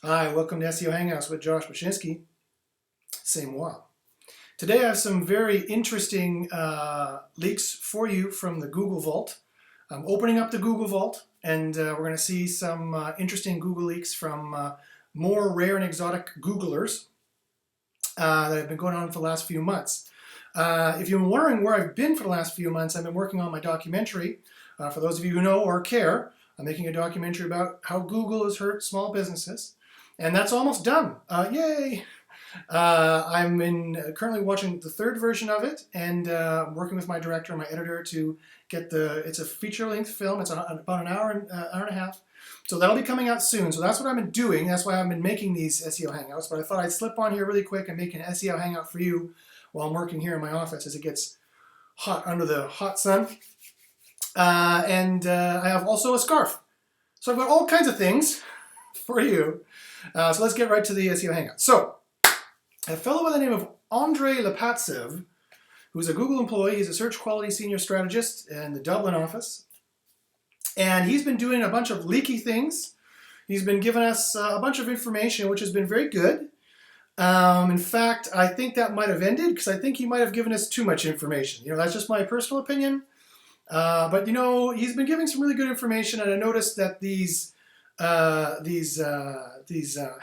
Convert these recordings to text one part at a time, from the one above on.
Hi, welcome to SEO Hangouts with Josh Bachynski. C'est moi. Today I have some very interesting leaks for you from the Google Vault. I'm opening up the Google Vault and we're going to see some interesting Google leaks from more rare and exotic Googlers that have been going on for the last few months. If you're wondering where I've been for the last few months, I've been working on my documentary. For those of you who know or care, I'm making a documentary about how Google has hurt small businesses. And that's almost done. Yay! Currently watching the third version of it and working with my director and my editor to get it's a feature-length film. It's about an hour and a half. So that'll be coming out soon. So that's what I've been doing. That's why I've been making these SEO Hangouts. But I thought I'd slip on here really quick and make an SEO Hangout for you while I'm working here in my office as it gets hot under the hot sun. I have also a scarf. So I've got all kinds of things for you. So let's get right to the SEO Hangout. So, a fellow by the name of Andrei Lepatsev, who's a Google employee, he's a search quality senior strategist in the Dublin office, and he's been doing a bunch of leaky things. He's been giving us a bunch of information, which has been very good. In fact, I think that might have ended because I think he might have given us too much information. That's just my personal opinion. But he's been giving some really good information, and I noticed that these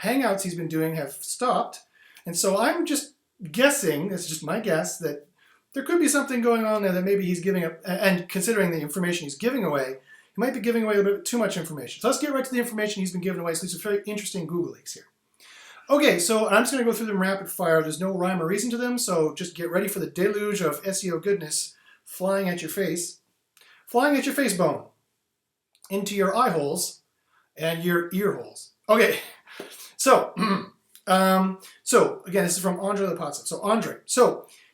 hangouts he's been doing have stopped, and so I'm just guessing, it's just my guess, that there could be something going on there that maybe he's giving up, and considering the information he's giving away, he might be giving away a little bit too much information. So let's get right to the information he's been giving away. So these are very interesting Google leaks here. Okay, so I'm just going to go through them rapid fire. There's no rhyme or reason to them, so just get ready for the deluge of SEO goodness flying at your face bone, into your eye holes, and your ear holes. Okay, so again, this is from Andrei Lepatsev. So Andrei,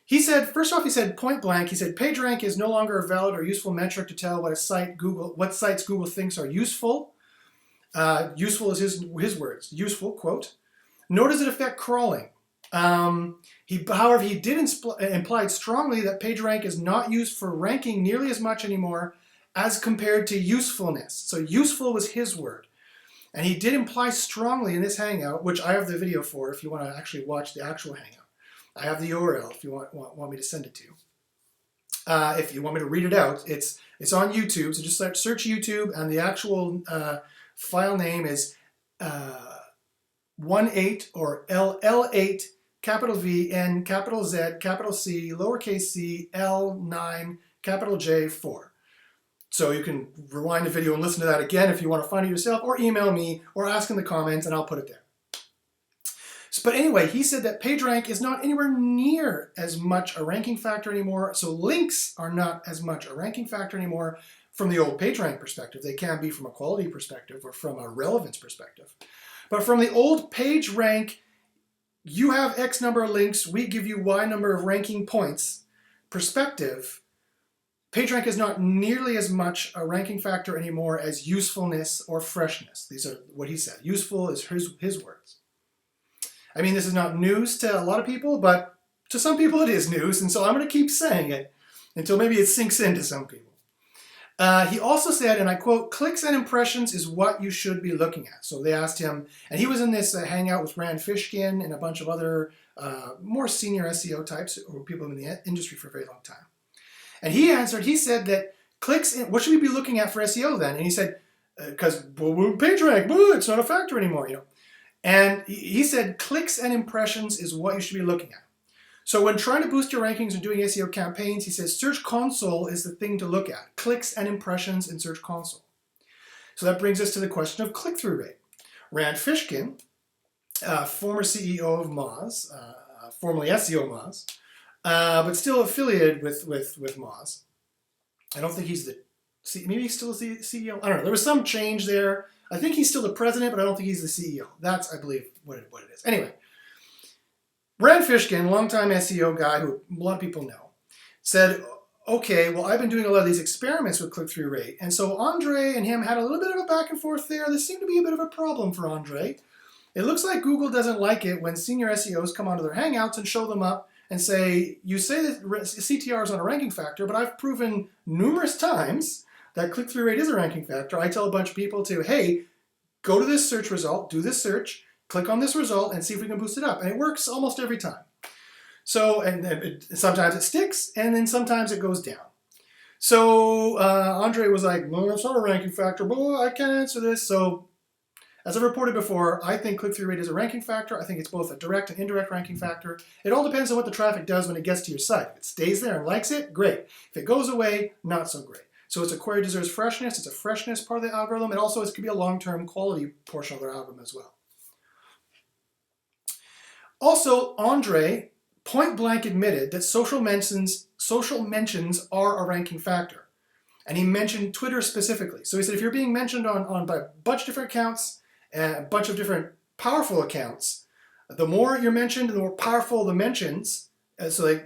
he said, first off, he said point blank, he said PageRank is no longer a valid or useful metric to tell what sites Google thinks are useful. Useful is his words. Useful, quote. Nor does it affect crawling. However, he did imply strongly that PageRank is not used for ranking nearly as much anymore as compared to usefulness. So useful was his word. And he did imply strongly in this Hangout, which I have the video for if you want to actually watch the actual Hangout. I have the URL if you want me to send it to you. If you want me to read it out, it's on YouTube. So just search YouTube, and the actual file name is 18 or L8 capital V N capital Z capital C lowercase c L9 capital J 4. So you can rewind the video and listen to that again if you want to find it yourself, or email me, or ask in the comments, and I'll put it there. But anyway, he said that PageRank is not anywhere near as much a ranking factor anymore. So links are not as much a ranking factor anymore from the old PageRank perspective. They can be from a quality perspective or from a relevance perspective. But from the old PageRank, you have X number of links, we give you Y number of ranking points perspective, PageRank is not nearly as much a ranking factor anymore as usefulness or freshness. These are what he said. Useful is his words. I mean, this is not news to a lot of people, but to some people it is news, and so I'm going to keep saying it until maybe it sinks into some people. He also said, and I quote, clicks and impressions is what you should be looking at. So they asked him, and he was in this hangout with Rand Fishkin and a bunch of other more senior SEO types or people in the industry for a very long time. And he answered, he said that clicks, what should we be looking at for SEO then? And he said, because PageRank, it's not a factor anymore, And he said, clicks and impressions is what you should be looking at. So when trying to boost your rankings and doing SEO campaigns, he says Search Console is the thing to look at. Clicks and impressions in Search Console. So that brings us to the question of click-through rate. Rand Fishkin, former CEO of Moz, formerly SEO Moz, but still affiliated with Moz. I don't think he's maybe he's still the CEO. I don't know. There was some change there. I think he's still the president, but I don't think he's the CEO. That's, I believe, what it is. Anyway, Rand Fishkin, longtime SEO guy who a lot of people know, said, okay, well, I've been doing a lot of these experiments with click-through rate. And so Andrei and him had a little bit of a back and forth there. This seemed to be a bit of a problem for Andrei. It looks like Google doesn't like it when senior SEOs come onto their Hangouts and show them up and say, you say that CTR is not a ranking factor, but I've proven numerous times that click-through rate is a ranking factor. I tell a bunch of people to, hey, go to this search result, do this search, click on this result and see if we can boost it up. And it works almost every time. So, and sometimes it sticks, and then sometimes it goes down. So Andre was like, well, it's not a ranking factor, but I can't answer this. So as I've reported before, I think click-through rate is a ranking factor. I think it's both a direct and indirect ranking factor. It all depends on what the traffic does when it gets to your site. If it stays there and likes it, great. If it goes away, not so great. So it's a query deserves freshness. It's a freshness part of the algorithm. And also it could be a long-term quality portion of their algorithm as well. Also, Andre point blank admitted that social mentions are a ranking factor. And he mentioned Twitter specifically. So he said if you're being mentioned on by a bunch of different accounts, and a bunch of different powerful accounts, the more you're mentioned, the more powerful the mentions. So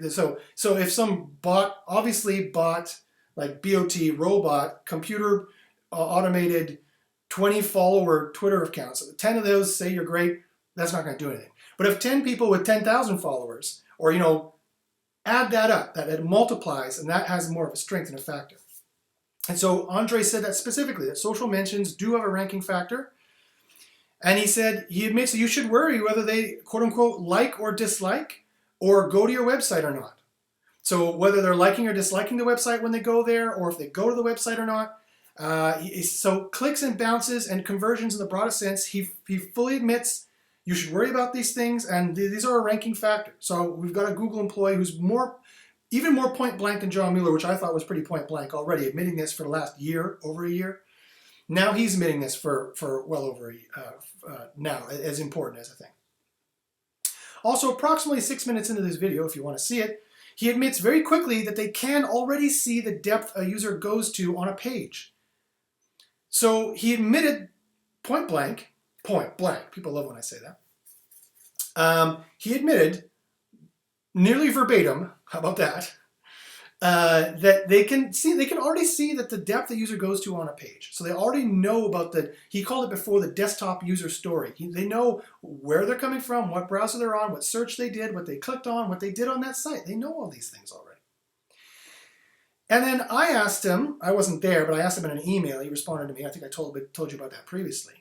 if some bot, obviously bot, like BOT, robot, computer automated 20 follower Twitter accounts, so 10 of those say you're great, that's not going to do anything. But if 10 people with 10,000 followers, or add that up, that it multiplies, and that has more of a strength and a factor. And so Andre said that specifically, that social mentions do have a ranking factor. And he said, he admits that you should worry whether they, quote unquote, like or dislike, or go to your website or not. So whether they're liking or disliking the website when they go there, or if they go to the website or not. So clicks and bounces and conversions in the broadest sense, he fully admits you should worry about these things, and these are a ranking factor. So we've got a Google employee who's even more point blank than John Mueller, which I thought was pretty point blank already, admitting this for the last year, over a year. Now he's admitting this for well over a year, now, as important as a thing. Also, approximately 6 minutes into this video, if you want to see it, he admits very quickly that they can already see the depth a user goes to on a page. So he admitted point blank, people love when I say that. He admitted, nearly verbatim, how about that, that they can already see that the depth the user goes to on a page. So they already know about he called it before the desktop user story. They know where they're coming from, what browser they're on, what search they did, what they clicked on, what they did on that site. They know all these things already. And then I asked him, I wasn't there, but I asked him in an email. He responded to me. I think I told you about that previously.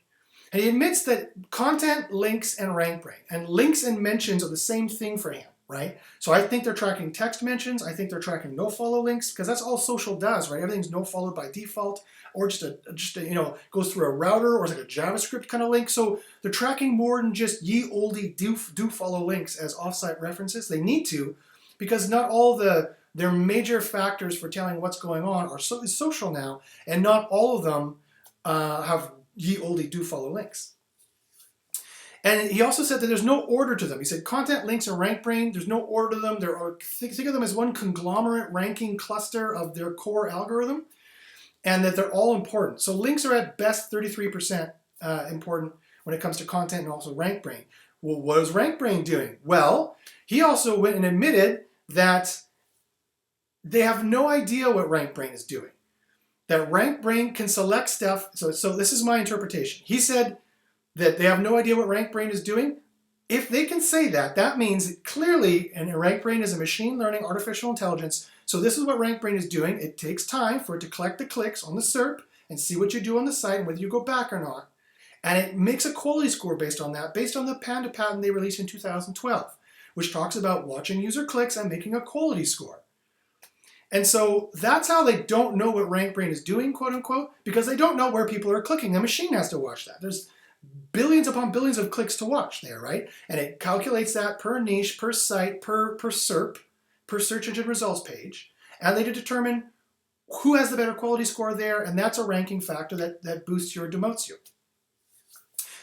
And he admits that content, links, and Rankbrain, and links and mentions are the same thing for him. Right? So I think they're tracking text mentions. I think they're tracking no-follow links, because that's all social does, right? Everything's no-followed by default, or just goes through a router, or it's like a JavaScript kind of link. So they're tracking more than just ye olde do follow links as offsite references. They need to, because not all their major factors for telling what's going on are social now, and not all of them have ye olde do follow links. And he also said that there's no order to them. He said content, links, and Rankbrain, there's no order to them. Think of them as one conglomerate ranking cluster of their core algorithm, and that they're all important. So links are at best 33% important when it comes to content, and also Rankbrain. Well, what is Rankbrain doing? Well, he also went and admitted that they have no idea what Rankbrain is doing. That Rankbrain can select stuff. So this is my interpretation. He said that they have no idea what Rankbrain is doing. If they can say that, that means that clearly, and Rankbrain is a machine learning artificial intelligence, so this is what Rankbrain is doing. It takes time for it to collect the clicks on the SERP and see what you do on the site and whether you go back or not. And it makes a quality score based on that, based on the Panda patent they released in 2012, which talks about watching user clicks and making a quality score. And so that's how they don't know what Rankbrain is doing, quote unquote, because they don't know where people are clicking. The machine has to watch that. There's billions upon billions of clicks to watch there, right? And it calculates that per niche, per site, per SERP, per search engine results page. And they determine who has the better quality score there, and that's a ranking factor that boosts you or demotes you.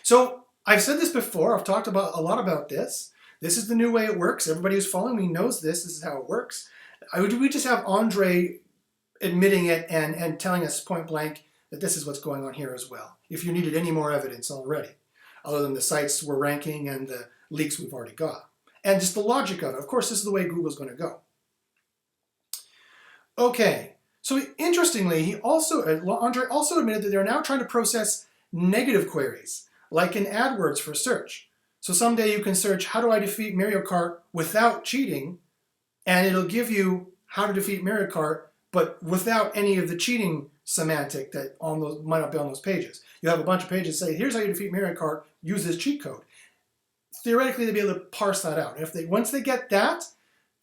So I've said this before. I've talked a lot about this. This is the new way it works. Everybody who's following me knows this. This is how it works. We just have Andre admitting it and telling us point blank that this is what's going on here as well, if you needed any more evidence already, other than the sites we're ranking and the leaks we've already got. And just the logic of it. Of course, this is the way Google's going to go. Okay, so interestingly, Andre also admitted that they're now trying to process negative queries, like in AdWords for search. So someday you can search, how do I defeat Mario Kart without cheating? And it'll give you how to defeat Mario Kart, but without any of the cheating semantic that might not be on those pages. You have a bunch of pages that say, here's how you defeat Mario Kart, use this cheat code. theoretically they'd be able to parse that out. And if they, once they get that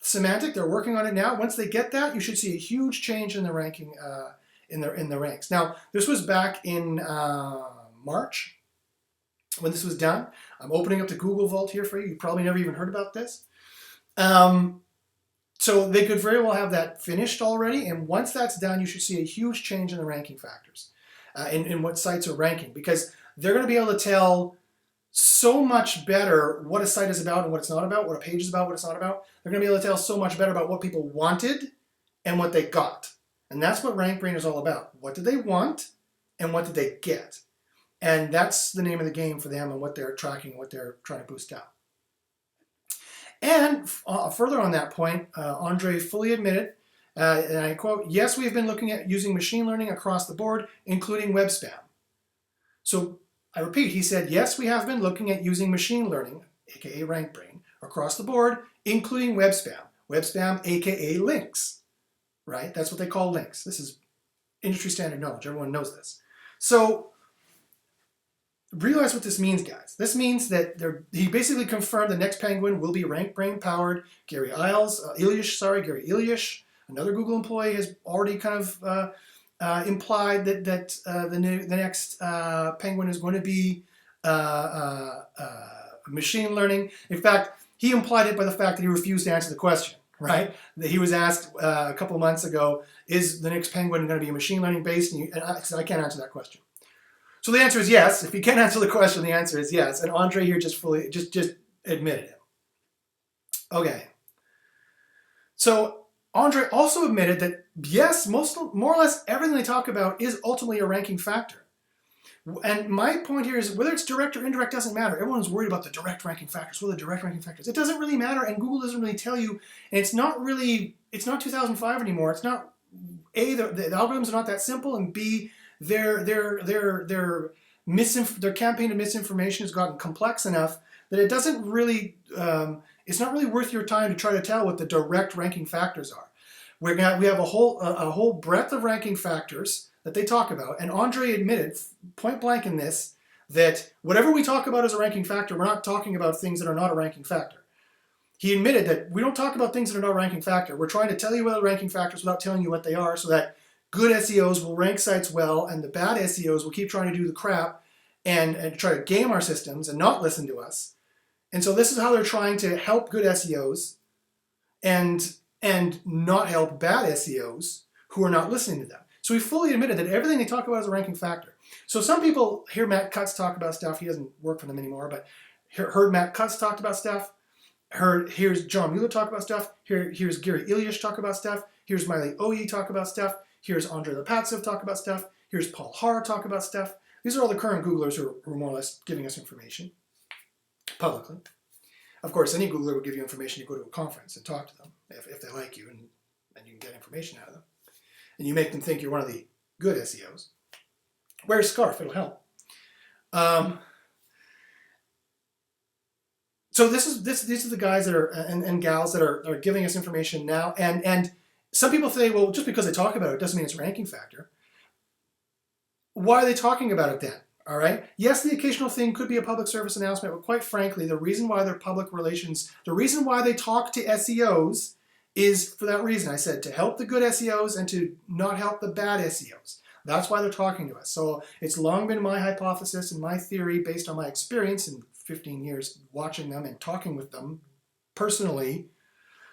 semantic, they're working on it now. Once they get that, you should see a huge change in the ranking in the ranks. Now, this was back in March when this was done. I'm opening up the Google Vault here for you. You probably never even heard about this. So they could very well have that finished already. And once that's done, you should see a huge change in the ranking factors in what sites are ranking, because they're going to be able to tell so much better what a site is about and what it's not about, what a page is about, what it's not about. They're going to be able to tell so much better about what people wanted and what they got. And that's what Rankbrain is all about. What did they want and what did they get? And that's the name of the game for them and what they're tracking, what they're trying to boost out. And further on that point, Andre fully admitted, and I quote, "Yes, we've been looking at using machine learning across the board, including web spam." So I repeat, he said, yes, we have been looking at using machine learning, aka Rankbrain, across the board, including web spam. Web spam, aka links, right? That's what they call links. This is industry standard knowledge. Everyone knows this. So realize what this means, guys. This means that he basically confirmed the next Penguin will be Rankbrain powered. Gary Ilyish, another Google employee, has already kind of implied that the next Penguin is going to be machine learning. In fact, he implied it by the fact that he refused to answer the question, right? That he was asked a couple of months ago, is the next Penguin going to be machine learning based? And I said, I can't answer that question. So the answer is yes. If you can't answer the question, the answer is yes. And Andre here just admitted it. Okay. So Andre also admitted that yes, more or less everything they talk about is ultimately a ranking factor. And my point here is whether it's direct or indirect doesn't matter. Everyone's worried about the direct ranking factors. What are the direct ranking factors? It doesn't really matter, and Google doesn't really tell you. And it's not 2005 anymore. It's not, A, the algorithms are not that simple, and B, their campaign of misinformation has gotten complex enough that it doesn't really, it's not really worth your time to try to tell what the direct ranking factors are. We have a whole breadth of ranking factors that they talk about, and Andre admitted point blank in this that whatever we talk about as a ranking factor, we're not talking about things that are not a ranking factor. He admitted that we don't talk about things that are not a ranking factor. We're trying to tell you what are ranking factors without telling you what they are, so that good SEOs will rank sites well, and the bad SEOs will keep trying to do the crap and try to game our systems and not listen to us. And so this is how they're trying to help good SEOs and not help bad SEOs who are not listening to them. So he fully admitted that everything they talk about is a ranking factor. So some people hear Matt Cutts talk about stuff. He doesn't work for them anymore, but heard Matt Cutts talk about stuff. Here's John Mueller talk about stuff. Here's Gary Ilyish talk about stuff. Here's Miley Oye talk about stuff. Here's Andre Lepatsev talk about stuff. Here's Paul Harr talk about stuff. These are all the current Googlers who are more or less giving us information publicly. Of course, any Googler will give you information. You go to a conference and talk to them if they like you, and you can get information out of them. And you make them think you're one of the good SEOs. Wear a scarf, it'll help. So these are the guys that are and gals that are giving us information now. And some people say, well, just because they talk about it doesn't mean it's a ranking factor. Why are they talking about it then? All right. Yes, the occasional thing could be a public service announcement, but quite frankly, the reason why they're public relations, the reason why they talk to SEOs is for that reason. I said to help the good SEOs and to not help the bad SEOs. That's why they're talking to us. So it's long been my hypothesis and my theory based on my experience in 15 years watching them and talking with them personally,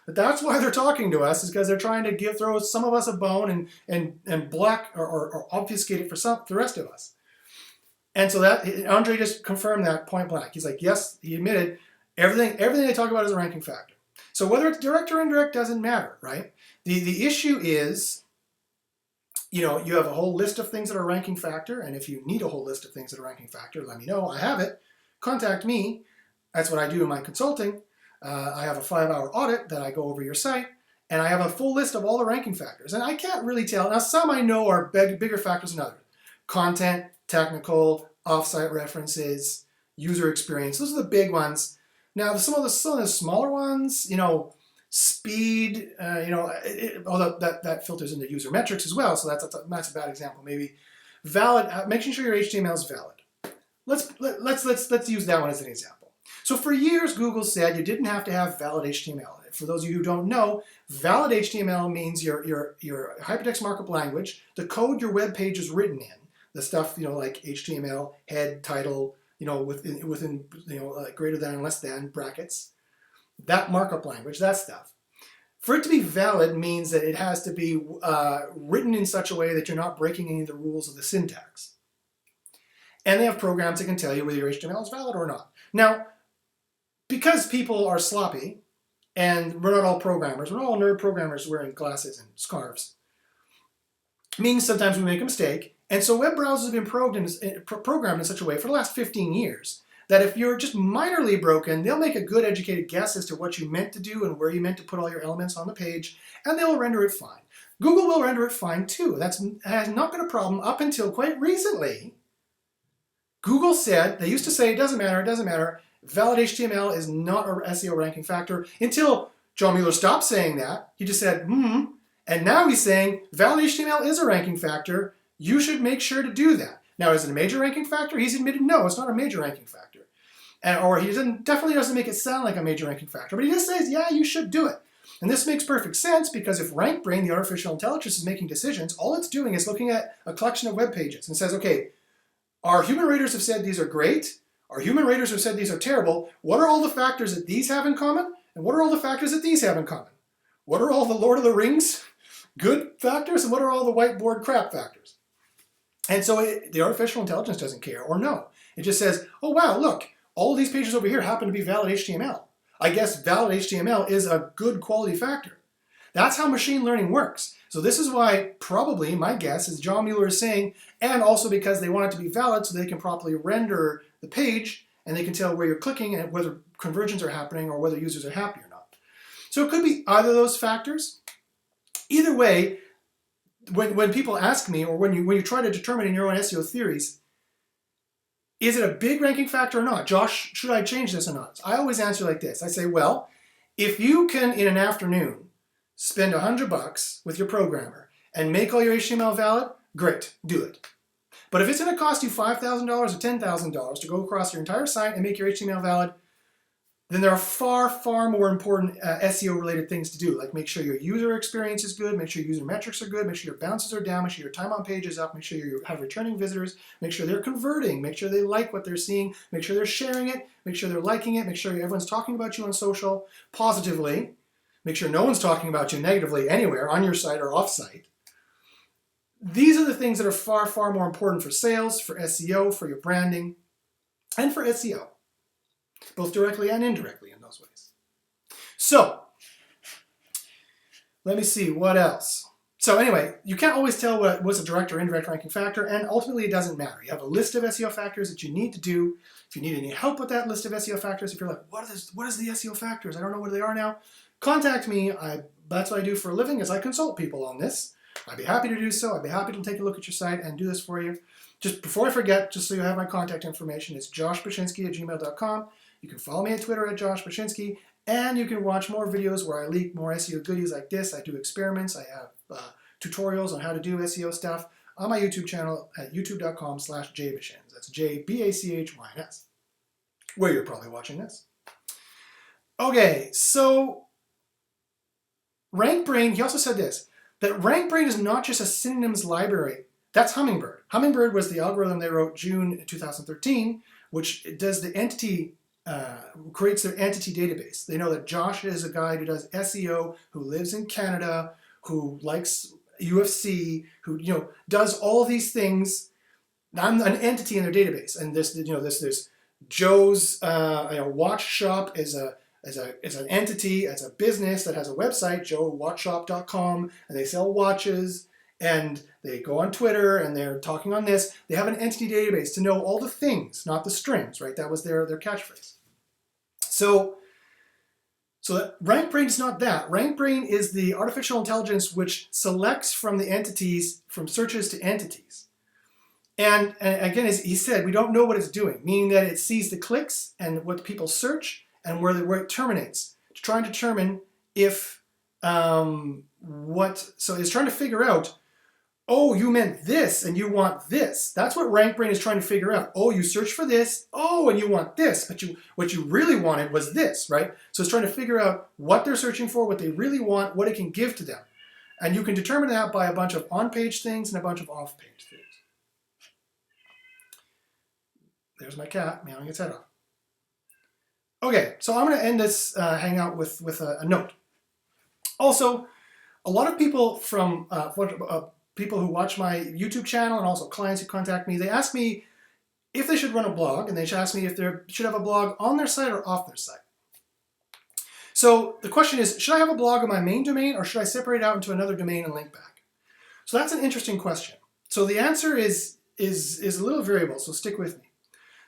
that's why they're talking to us, is because they're trying to throw some of us a bone and block or obfuscate it for the rest of us. And so that Andre just confirmed that point blank. He's like, yes, he admitted everything they talk about is a ranking factor. So whether it's direct or indirect doesn't matter, right? The issue is, you have a whole list of things that are a ranking factor, and if you need a whole list of things that are a ranking factor, let me know. I have it. Contact me. That's what I do in my consulting. I have a 5-hour audit that I go over your site, and I have a full list of all the ranking factors. And I can't really tell. Now, some I know are bigger factors than others. Content, technical, offsite references, user experience. Those are the big ones. Now, some of the smaller ones, speed, although that filters into user metrics as well. So that's a bad example. Maybe valid, making sure your HTML is valid. Let's use that one as an example. So for years, Google said you didn't have to have valid HTML. For those of you who don't know, valid HTML means your hypertext markup language, the code your web page is written in, the stuff, like HTML, head, title, within greater than, less than brackets, that markup language, that stuff. For it to be valid means that it has to be written in such a way that you're not breaking any of the rules of the syntax. And they have programs that can tell you whether your HTML is valid or not. Now, because people are sloppy, and we're not all programmers, we're not all nerd programmers wearing glasses and scarves, means sometimes we make a mistake. And so web browsers have been programmed in such a way for the last 15 years that if you're just minorly broken, they'll make a good educated guess as to what you meant to do and where you meant to put all your elements on the page, and they'll render it fine. Google will render it fine too. That has not been a problem up until quite recently. Google said, they used to say, it doesn't matter, valid HTML is not an SEO ranking factor, until John Mueller stopped saying that. He just said, and now he's saying valid HTML is a ranking factor. You should make sure to do that. Now, is it a major ranking factor? He's admitted no, it's not a major ranking factor. Or he definitely doesn't make it sound like a major ranking factor, but he just says, yeah, you should do it. And this makes perfect sense because if Rankbrain, the artificial intelligence, is making decisions, all it's doing is looking at a collection of web pages and says, okay, our human raters have said these are great. Our human raters have said these are terrible. What are all the factors that these have in common? And what are all the factors that these have in common? What are all the Lord of the Rings good factors? And what are all the whiteboard crap factors? And so the artificial intelligence doesn't care or no. It just says, oh, wow, look, all of these pages over here happen to be valid HTML. I guess valid HTML is a good quality factor. That's how machine learning works. So this is why probably, my guess, is John Mueller is saying, and also because they want it to be valid so they can properly render the page and they can tell where you're clicking and whether conversions are happening or whether users are happy or not. So it could be either of those factors. Either way, when people ask me, or when you try to determine in your own SEO theories, is it a big ranking factor or not? Josh, should I change this or not? I always answer like this. I say, well, if you can, in an afternoon, spend $100 with your programmer and make all your HTML valid, great, do it. But if it's going to cost you $5,000 or $10,000 to go across your entire site and make your HTML valid, then there are far, far more important SEO-related things to do, like make sure your user experience is good, make sure your user metrics are good, make sure your bounces are down, make sure your time on page is up, make sure you have returning visitors, make sure they're converting, make sure they like what they're seeing, make sure they're sharing it, make sure they're liking it, make sure everyone's talking about you on social positively, make sure no one's talking about you negatively anywhere, on your site or off-site. These are the things that are far, far more important for sales, for SEO, for your branding, and for SEO. Both directly and indirectly in those ways. So, let me see, what else? So anyway, you can't always tell what's a direct or indirect ranking factor, and ultimately it doesn't matter. You have a list of SEO factors that you need to do. If you need any help with that list of SEO factors, if you're like, what is the SEO factors? I don't know what they are now. Contact me. That's what I do for a living, is I consult people on this. I'd be happy to do so. I'd be happy to take a look at your site and do this for you. Just before I forget, just so you have my contact information, it's joshbachynski@gmail.com. You can follow me on Twitter at joshbachynski, and you can watch more videos where I leak more SEO goodies like this. I do experiments. I have tutorials on how to do SEO stuff on my YouTube channel at youtube.com/jbachins. That's JBACHYNS, where you're probably watching this. Okay, so Rankbrain, he also said this, that Rankbrain is not just a synonyms library. That's Hummingbird. Hummingbird was the algorithm they wrote June 2013, which does the entity, creates their entity database. They know that Josh is a guy who does SEO, who lives in Canada, who likes UFC, who does all these things. I'm an entity in their database, and this Joe's watch shop is an entity, as a business that has a website, joewatchshop.com, and they sell watches, and they go on Twitter, and they're talking on this. They have an entity database to know all the things, not the strings, right? That was their catchphrase. So Rankbrain is not that. Rankbrain is the artificial intelligence which selects from the entities, from searches to entities. And again, as he said, we don't know what it's doing, meaning that it sees the clicks and what people search and where it terminates, to try and determine if, so it's trying to figure out oh, you meant this and you want this. That's what Rankbrain is trying to figure out. Oh, you search for this. Oh, and you want this, but what you really wanted was this, right? So it's trying to figure out what they're searching for, what they really want, what it can give to them. And you can determine that by a bunch of on-page things and a bunch of off-page things. There's my cat meowing its head off. Okay, so I'm going to end this hangout with a note. Also, a lot of people from people who watch my YouTube channel and also clients who contact me, they ask me if they should run a blog, and they ask me if they should have a blog on their site or off their site. So the question is, should I have a blog on my main domain or should I separate out into another domain and link back? So that's an interesting question. So the answer is a little variable, so stick with me.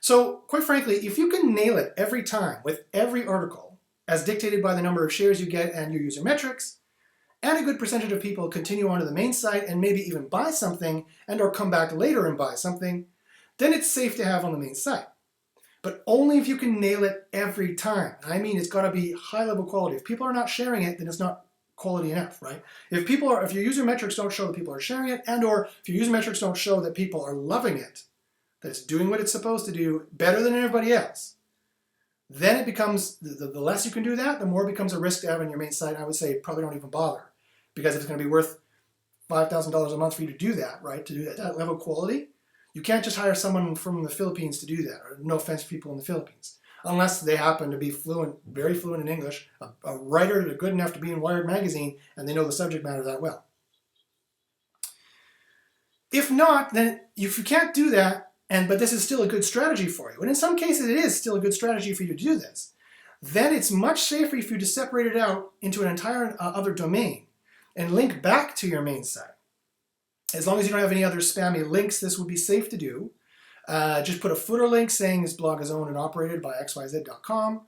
So quite frankly, if you can nail it every time with every article, as dictated by the number of shares you get and your user metrics, and a good percentage of people continue onto the main site and maybe even buy something and or come back later and buy something, then it's safe to have on the main site. But only if you can nail it every time. I mean, it's got to be high level quality. If people are not sharing it, then it's not quality enough, right? If your user metrics don't show that people are sharing it, and or if your user metrics don't show that people are loving it, that it's doing what it's supposed to do better than everybody else, then it becomes, the less you can do that, the more it becomes a risk to have on your main site. I would say probably don't even bother. Because if it's going to be worth $5,000 a month for you to do that, right, to do that level of quality, you can't just hire someone from the Philippines to do that, or no offense to people in the Philippines, unless they happen to be fluent, very fluent in English, a writer good enough to be in Wired magazine, and they know the subject matter that well. If not, then if you can't do that, but this is still a good strategy for you, and in some cases it is still a good strategy for you to do this, then it's much safer for you to separate it out into an entire other domain and link back to your main site. As long as you don't have any other spammy links, this would be safe to do. Just put a footer link saying this blog is owned and operated by xyz.com.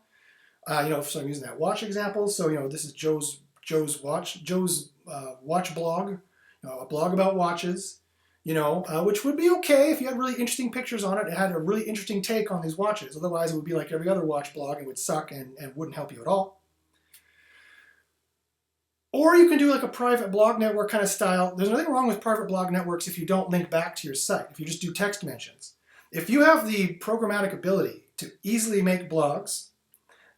So I'm using that watch example. So, this is Joe's watch blog, a blog about watches, which would be okay if you had really interesting pictures on it. It had a really interesting take on these watches. Otherwise, it would be like every other watch blog. It would suck and wouldn't help you at all. Or you can do like a private blog network kind of style. There's nothing wrong with private blog networks if you don't link back to your site, if you just do text mentions. If you have the programmatic ability to easily make blogs,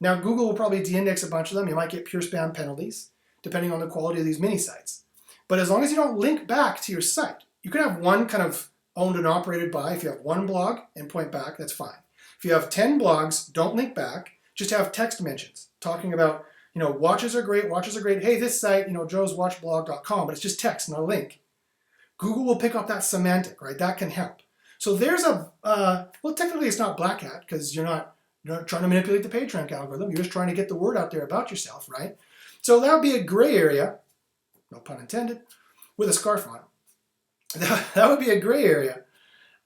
now Google will probably de-index a bunch of them. You might get pure spam penalties, depending on the quality of these mini sites. But as long as you don't link back to your site, you can have one kind of owned and operated by. If you have one blog and point back, that's fine. If you have 10 blogs, don't link back, just have text mentions talking about, watches are great. Hey, this site, joeswatchblog.com, but it's just text, not a link. Google will pick up that semantic, right? That can help. So there's well, technically it's not black hat because you're not trying to manipulate the PageRank algorithm. You're just trying to get the word out there about yourself, right? So that would be a gray area, no pun intended, with a scarf on it. That would be a gray area,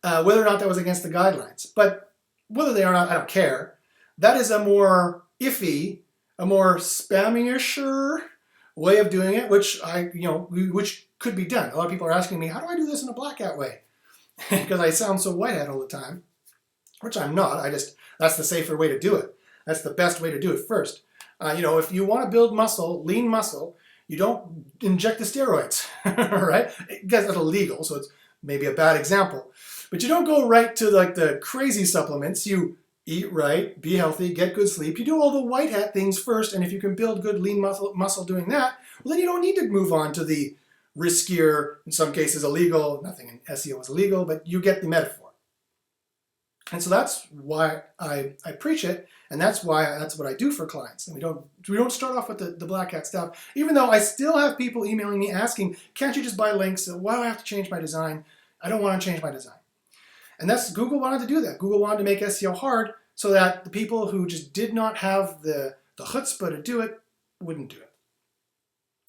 whether or not that was against the guidelines. But whether they are not, I don't care. That is a more iffy, a more spammy-ish way of doing it, which which could be done. A lot of people are asking me, how do I do this in a black hat way? Because I sound so white hat all the time, which I'm not. That's the safer way to do it. That's the best way to do it first. If you want to build muscle, lean muscle, you don't inject the steroids, right? Because that's illegal, so it's maybe a bad example. But you don't go right to like the crazy supplements. You eat right, be healthy, get good sleep. You do all the white hat things first, and if you can build good lean muscle doing that, well, then you don't need to move on to the riskier, in some cases illegal, nothing in SEO is illegal, but you get the metaphor. And so that's why I preach it, and that's what I do for clients. And we don't start off with the black hat stuff, even though I still have people emailing me asking, can't you just buy links? Why do I have to change my design? I don't want to change my design. And Google wanted to do that. Google wanted to make SEO hard so that the people who just did not have the chutzpah to do it wouldn't do it.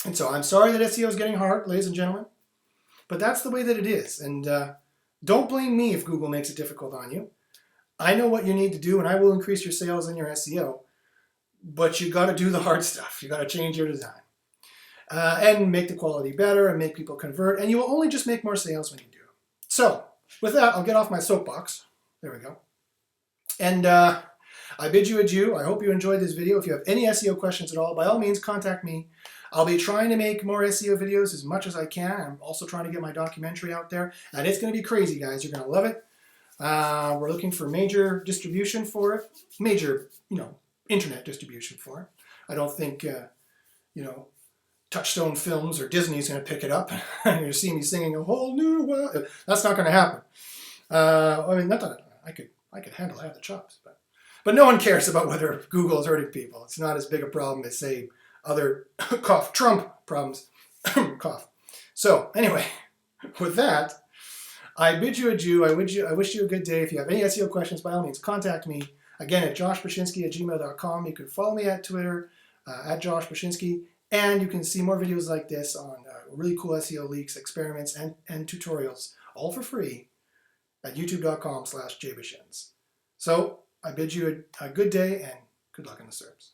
And so I'm sorry that SEO is getting hard, ladies and gentlemen, but that's the way that it is. And don't blame me if Google makes it difficult on you. I know what you need to do, and I will increase your sales and your SEO, but you got to do the hard stuff. You got to change your design and make the quality better and make people convert, and you will only just make more sales when you do. So with that, I'll get off my soapbox. There we go. And I bid you adieu. I hope you enjoyed this video. If you have any SEO questions at all, by all means, contact me. I'll be trying to make more SEO videos as much as I can. I'm also trying to get my documentary out there, and it's going to be crazy, guys. You're going to love it. We're looking for major distribution for it, major, internet distribution for it. I don't think, Touchstone Films or Disney's going to pick it up. You're going to see me singing a whole new world. That's not going to happen. Not that I could handle. I have the chops, but no one cares about whether Google is hurting people. It's not as big a problem as, say, other cough Trump problems. Cough. So anyway, with that, I bid you adieu. I wish you a good day. If you have any SEO questions, by all means, contact me. Again, at joshbachynski@gmail.com. You can follow me at Twitter, at joshbachynski, and you can see more videos like this on really cool SEO leaks, experiments, and tutorials, all for free, at youtube.com/jbachins. So I bid you a good day and good luck in the SERPs.